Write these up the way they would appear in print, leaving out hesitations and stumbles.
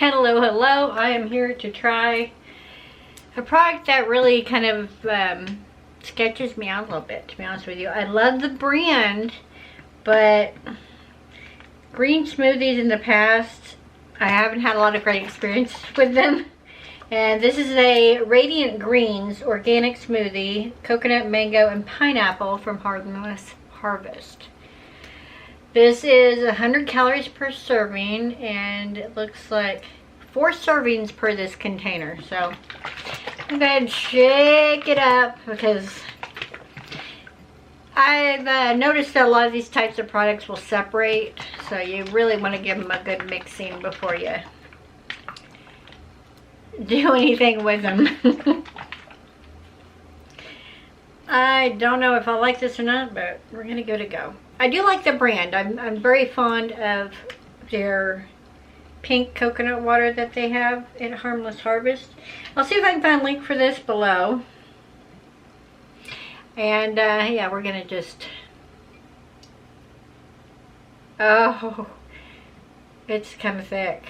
Hello, hello. I am here to try a product that really kind of sketches me out a little bit, to be honest with you. I love the brand, but green smoothies in the past, I haven't had a lot of great experience with them. And this is a Radiant Greens organic smoothie, coconut, mango, and pineapple from Harmless Harvest. This is 100 calories per serving, and it looks like 4 servings per this container. So I'm going to shake it up because I've noticed that a lot of these types of products will separate. So you really want to give them a good mixing before you do anything with them. I don't know if I like this or not, but we're going to give it a go. I do like the brand. I'm very fond of their pink coconut water that they have at Harmless Harvest. I'll see if I can find a link for this below. And yeah, we're going to just... Oh, it's kind of thick.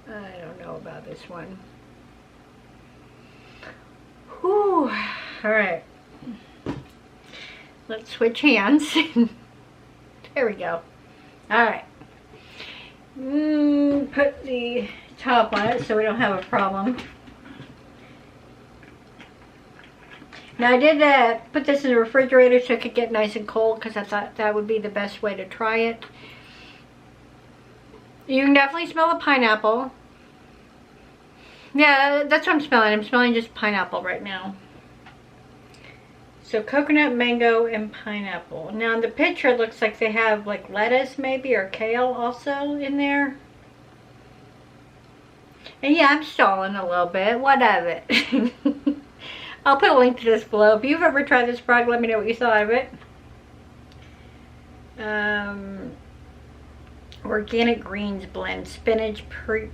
I don't know about this one. Whew. Alright. Let's switch hands. There we go. Alright. Put the top on it so we don't have a problem. Now I did put this in the refrigerator so it could get nice and cold because I thought that would be the best way to try it. You can definitely smell the pineapple. Yeah, that's what I'm smelling. I'm smelling just pineapple right now. So coconut, mango, and pineapple. Now in the picture it looks like they have like lettuce maybe or kale also in there. And yeah, I'm stalling a little bit. What of it? I'll put a link to this below. If you've ever tried this product, let me know what you thought of it. Organic greens blend, spinach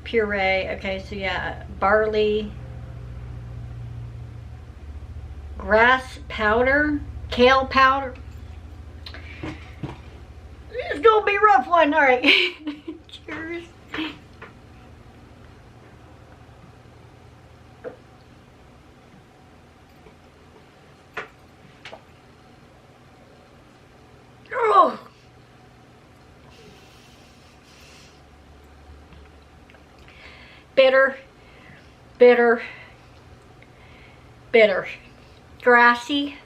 puree. Okay, so yeah, barley, grass powder, kale powder. It's gonna be a rough one. All right. Cheers. Oh. Bitter, bitter, bitter. Grassy,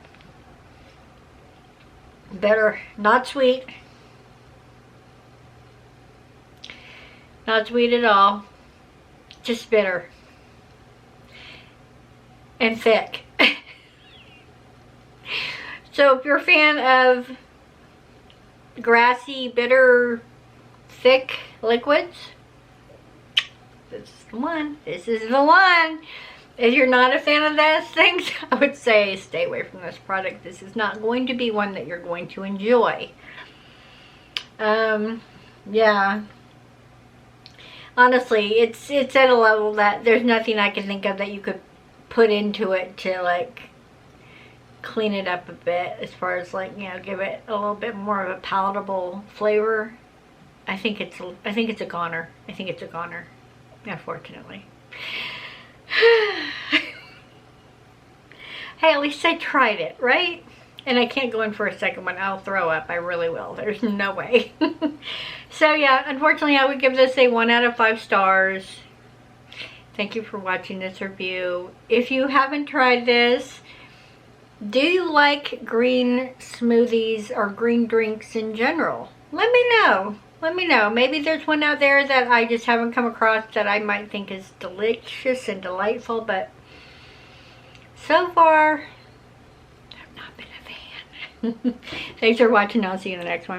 bitter, not sweet. Not sweet at all. Just bitter. And thick. So if you're a fan of grassy, bitter, thick liquids, this is the one. This is the one. If you're not a fan of those things, I would say stay away from this product. This is not going to be one that you're going to enjoy. Yeah. Honestly, it's at a level that there's nothing I can think of that you could put into it to like clean it up a bit, as far as like, you know, give it a little bit more of a palatable flavor. I think it's a goner. I think it's a goner, unfortunately. Hey, at least I tried it, right? And I can't go in for a second one. I'll throw up. I really will. There's no way. So yeah, unfortunately I would give this a 1 out of 5 stars. Thank you for watching this review. If you haven't tried this, do you like green smoothies or green drinks in general? Let me know. Let me know. Maybe there's one out there that I just haven't come across that I might think is delicious and delightful, but so far, I've not been a fan. Thanks for watching. I'll see you in the next one.